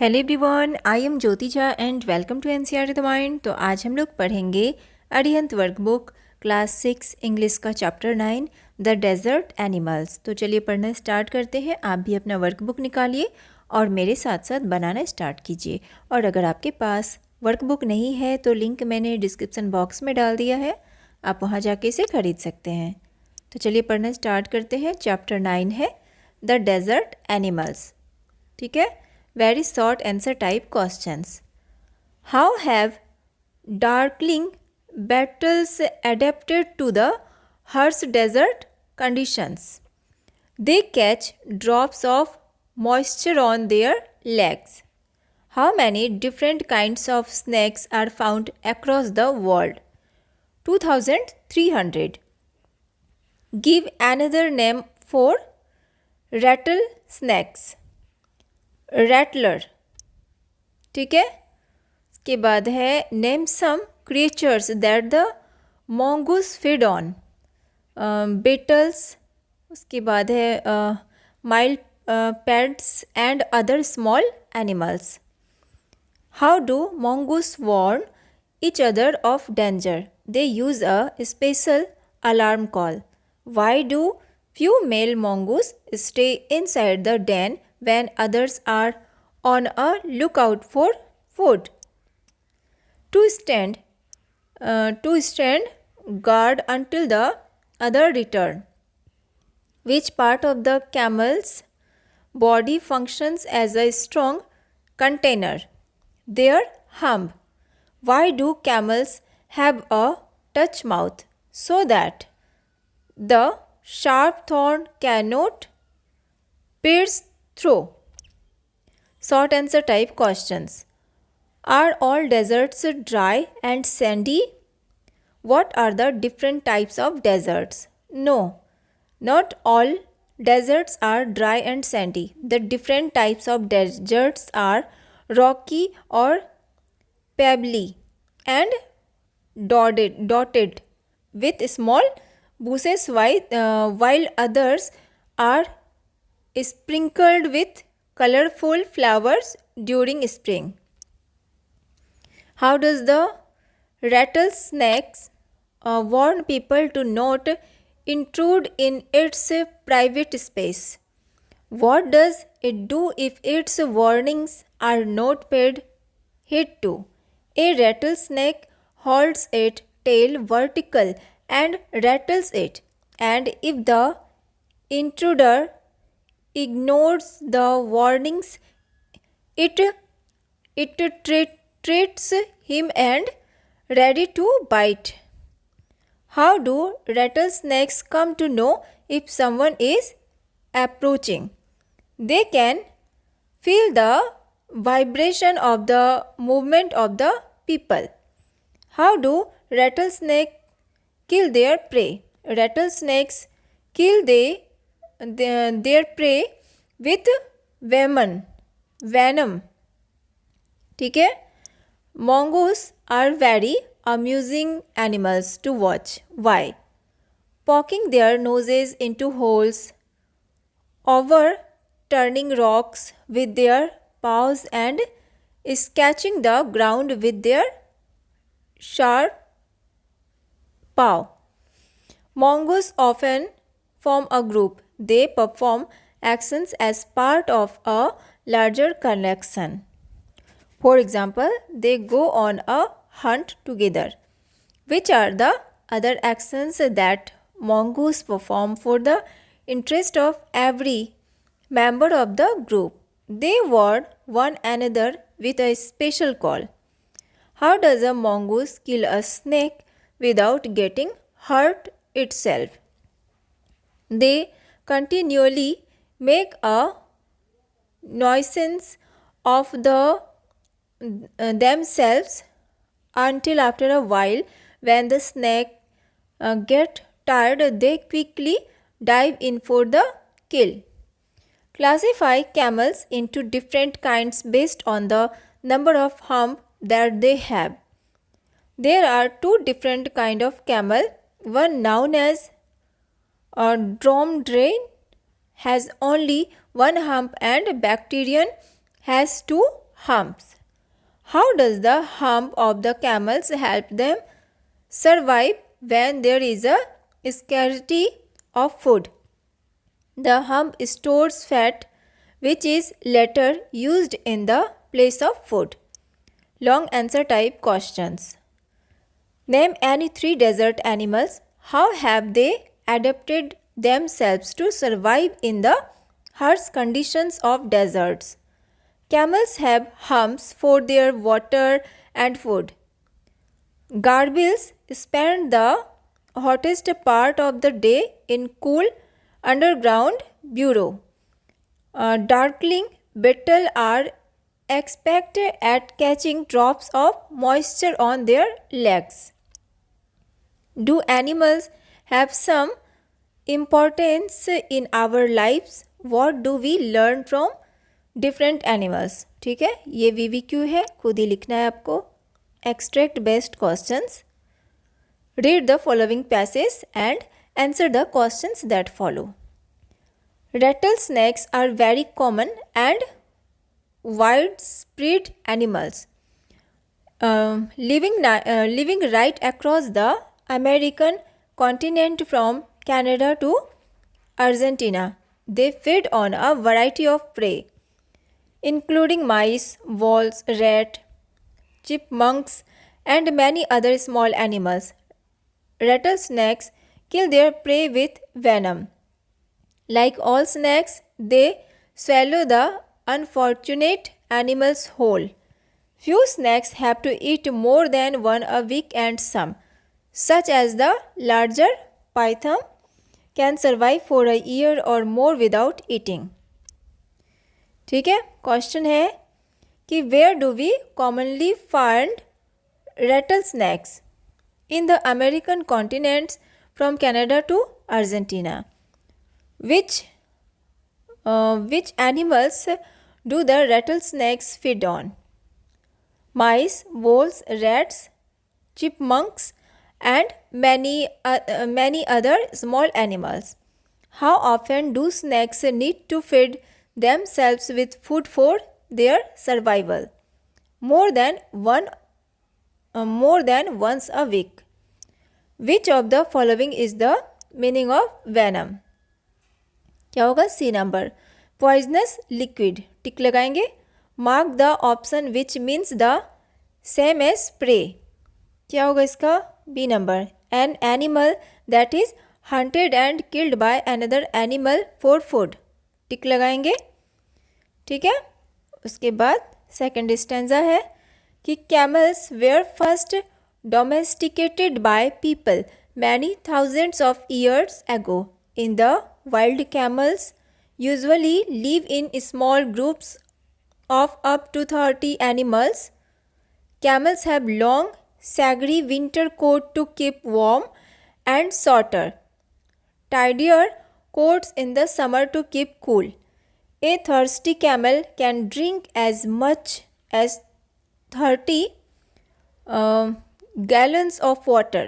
Hello everyone, I am Jyoti Jha and welcome to NCERT the mind. तो आज हम लोग पढ़ेंगे अरिहंत वर्कबुक क्लास 6 इंग्लिश का चैप्टर 9 द डेजर्ट एनिमल्स। तो चलिए पढ़ना स्टार्ट करते हैं। आप भी अपना वर्कबुक निकालिए और मेरे साथ साथ बनाना स्टार्ट कीजिए। और अगर आपके पास वर्कबुक नहीं है तो लिंक मैंने डिस्क्रिप्सन बॉक्स में डाल दिया है, आप वहाँ जाके इसे खरीद सकते हैं। तो चलिए पढ़ना स्टार्ट करते हैं। चैप्टर 9 है द डेजर्ट एनिमल्स। ठीक है, very short answer type questions. How have darkling beetles adapted to the harsh desert conditions? They catch drops of moisture on their legs. How many different kinds of snakes are found across the world? 2300. Give another name for rattlesnakes. Rattler. ठीक है, इसके बाद है name some creatures that the mongoose feed on. Beetles. उसके बाद है mild pets and other small animals. How do mongoose warn each other of danger? They use a special alarm call. Why do few male mongoose stay inside the den when others are on a lookout for food? To stand guard until the other return. Which part of the camel's body functions as a strong container? Their hump. Why do camels have a touch mouth? So that the sharp thorn cannot pierce through. Short answer type questions. Are all deserts dry and sandy? What are the different types of deserts? No, not all deserts are dry and sandy. The different types of deserts are rocky or pebbly and dotted with small bushes, while others are sprinkled with colorful flowers during spring. How does the rattlesnake warn people to not intrude in its private space? What does it do if its warnings are not paid heed to? A rattlesnake holds its tail vertical and rattles it, and if the intruder ignores the warnings, it treats him and ready to bite. How do rattlesnakes come to know if someone is approaching? They can feel the vibration of the movement of the people. How do rattlesnakes kill their prey? Rattlesnakes kill their prey with venom. ठीक है, mongoose are very amusing animals to watch. Why? Poking their noses into holes, overturning rocks with their paws, and scratching the ground with their sharp paw. Mongoose often form a group. They perform actions as part of a larger collection. For example, they go on a hunt together. Which are the other actions that mongoose perform for the interest of every member of the group? They warn one another with a special call. How does a mongoose kill a snake without getting hurt itself? They continually make a nuisance of themselves until after a while, when the snake get tired, they quickly dive in for the kill. Classify camels into different kinds based on the number of hump that they have. There are two different kinds of camel. One known as dromedary has only one hump and bacterian has two humps. How does the hump of the camels help them survive when there is a scarcity of food? The hump stores fat, which is later used in the place of food. Long answer type questions. Name any 3 desert animals. How have they adapted themselves to survive in the harsh conditions of deserts? Camels have humps for their water and food. Gargoyles spend the hottest part of the day in cool underground burrow. Darkling beetles are expected at catching drops of moisture on their legs. Do animals have some importance in our lives? What do we learn from different animals? ठीक है, ये VVQ है, खुद ही लिखना है आपको. Extract best questions. Read the following passage and answer the questions that follow. Rattlesnakes are very common and widespread animals, living right across the American continent from Canada to Argentina. They feed on a variety of prey, including mice, voles, rat, chipmunks, and many other small animals. Rattlesnakes kill their prey with venom. Like all snakes, they swallow the unfortunate animals whole. Few snakes have to eat more than one a week, and some, such as the larger python, can survive for a year or more without eating. ठीक है, question है कि where do we commonly find rattlesnakes? In the American continents from Canada to Argentina. Which animals do the rattlesnakes feed on? Mice, voles, rats, chipmunks, and many other small animals. How often do snakes need to feed themselves with food for their survival? More than once a week. Which of the following is the meaning of venom? क्या होगा? C number. Poisonous liquid. Tick लगाएंगे. Mark the option which means the same as spray. क्या होगा इसका? B number. An animal that is hunted and killed by another animal for food. Tick लगाएंगे. ठीक है. उसके बाद सेकेंड स्टैंजा है कि camels were first domesticated by people many thousands of years ago. In the wild, camels usually live in small groups of up to 30 animals. Camels have long, shaggy winter coat to keep warm and shorter, tidier coats in the summer to keep cool. A thirsty camel can drink as much as 30 gallons of water.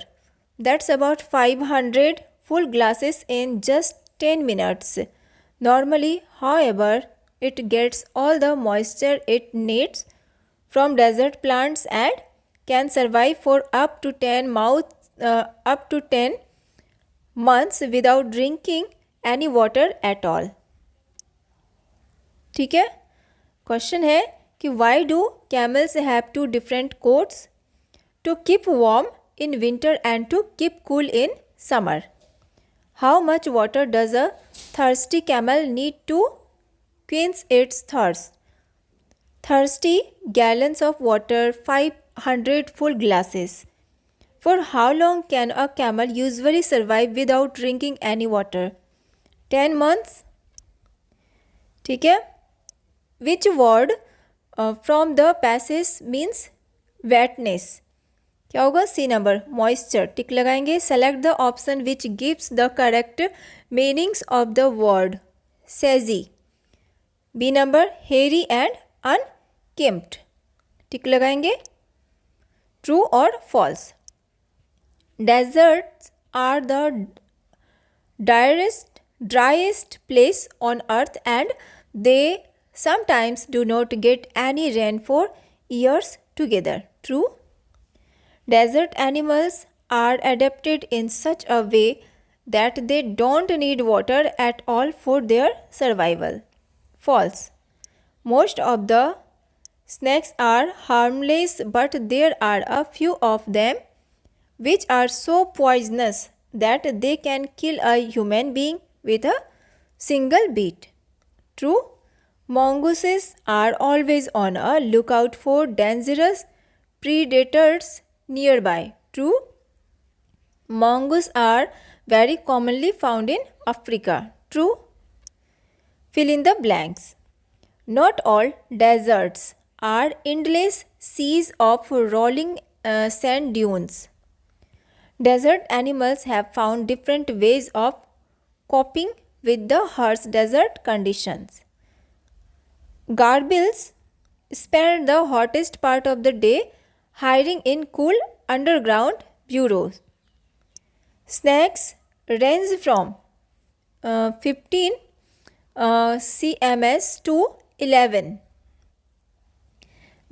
That's about 500 full glasses in just 10 minutes. Normally, however, it gets all the moisture it needs from desert plants and can survive for up to 10 months without drinking any water at all. ठीक है. Question है कि why do camels have two different coats? To keep warm in winter and to keep cool in summer. How much water does a thirsty camel need to quench its thirst? 30 gallons of water, 500 full glasses. For how long can a camel usually survive without drinking any water? 10 months. ठीक है. Which word from the passage means wetness? क्या होगा? C number. Moisture. Tick लगाएंगे. Select the option which gives the correct meanings of the word. सेजी. B number. Hairy and unkempt. Tick लगाएंगे. True और false. Deserts are the driest place on earth and they sometimes do not get any rain for years together. True? Desert animals are adapted in such a way that they don't need water at all for their survival. False. Most of the snakes are harmless, but there are a few of them which are so poisonous that they can kill a human being with a single beat. True? Mongooses are always on a lookout for dangerous predators nearby. True? Mongoose are very commonly found in Africa. True? Fill in the blanks. Not all deserts are endless seas of rolling sand dunes. Desert animals have found different ways of coping with the harsh desert conditions. Garbills spend the hottest part of the day hiding in cool underground burrows. Snakes range from 15 cms to 11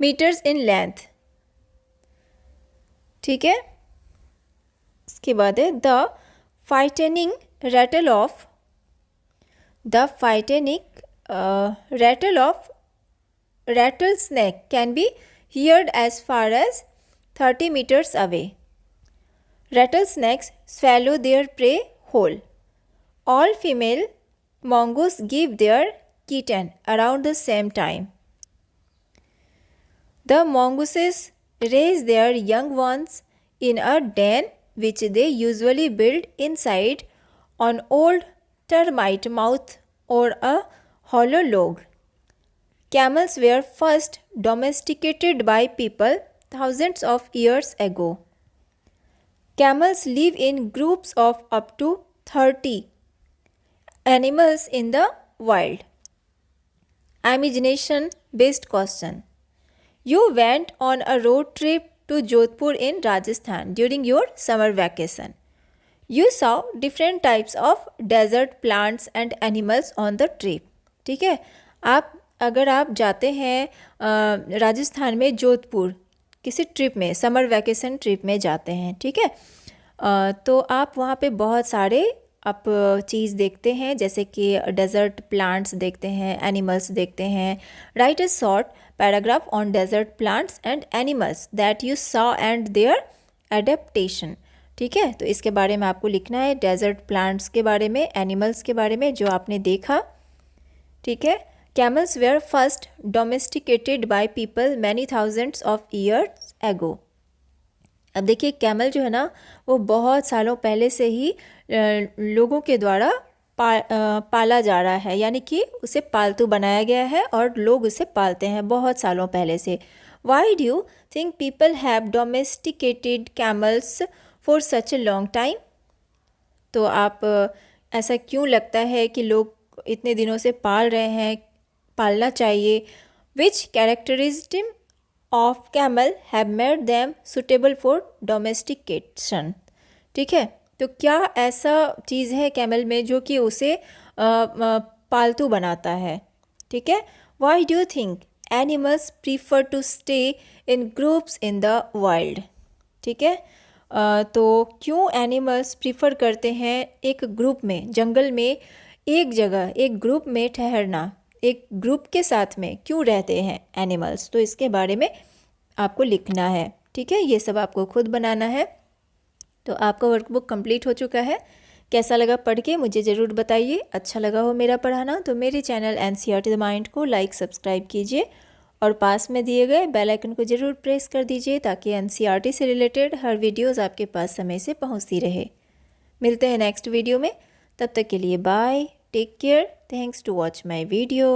meters in length. ठीक है, इसके बाद है the फाइटनिंग rattle of rattlesnake can be heard as far as 30 meters away. Rattlesnakes swallow their prey whole. All female mongoose give their kitten around the same time. The mongooses raise their young ones in a den which they usually build inside an old termite mound or a hollow log. Camels were first domesticated by people thousands of years ago. Camels live in groups of up to 30 animals in the wild. Imagination based question. You went on a road trip to Jodhpur in Rajasthan during your summer vacation. You saw different types of desert plants and animals on the trip. ठीक है, अगर आप जाते हैं राजस्थान में जोधपुर किसी trip में, summer vacation trip में जाते हैं, ठीक है, तो आप वहाँ पे बहुत सारे आप चीज़ देखते हैं, जैसे कि डेजर्ट प्लांट्स देखते हैं, एनिमल्स देखते हैं. Write a short paragraph on desert plants and animals that you saw and their adaptation. ठीक है, तो इसके बारे में आपको लिखना है, डेजर्ट प्लांट्स के बारे में, एनिमल्स के बारे में जो आपने देखा. ठीक है. Camels were first domesticated by people many thousands of years ago. अब देखिए, कैमल जो है ना वो बहुत सालों पहले से ही लोगों के द्वारा पाला जा रहा है, यानी कि उसे पालतू बनाया गया है और लोग उसे पालते हैं बहुत सालों पहले से. Why do you think people have domesticated camels for such a long time. तो आप ऐसा क्यों लगता है कि लोग इतने दिनों से पाल रहे हैं, पालना चाहिए. Which characteristic of camel have made them suitable for domestication. ठीक है, तो क्या ऐसा चीज़ है कैमल में जो कि उसे पालतू बनाता है. ठीक है. Why do you think animals prefer to stay in groups in the wild. ठीक है, तो क्यों एनिमल्स प्रीफर करते हैं एक ग्रुप में, जंगल में एक जगह एक ग्रुप में ठहरना, एक ग्रुप के साथ में क्यों रहते हैं एनिमल्स. तो इसके बारे में आपको लिखना है. ठीक है, ये सब आपको खुद बनाना है. तो आपका वर्कबुक कंप्लीट हो चुका है. कैसा लगा पढ़ के मुझे ज़रूर बताइए. अच्छा लगा हो मेरा पढ़ाना तो मेरे चैनल एनसीईआरटी द माइंड को लाइक सब्सक्राइब कीजिए और पास में दिए गए बेल आइकन को ज़रूर प्रेस कर दीजिए ताकि एनसीईआरटी से रिलेटेड हर वीडियोज़ आपके पास समय से पहुँचती रहे. मिलते हैं नेक्स्ट वीडियो में. तब तक के लिए bye, take care, thanks to watch my video.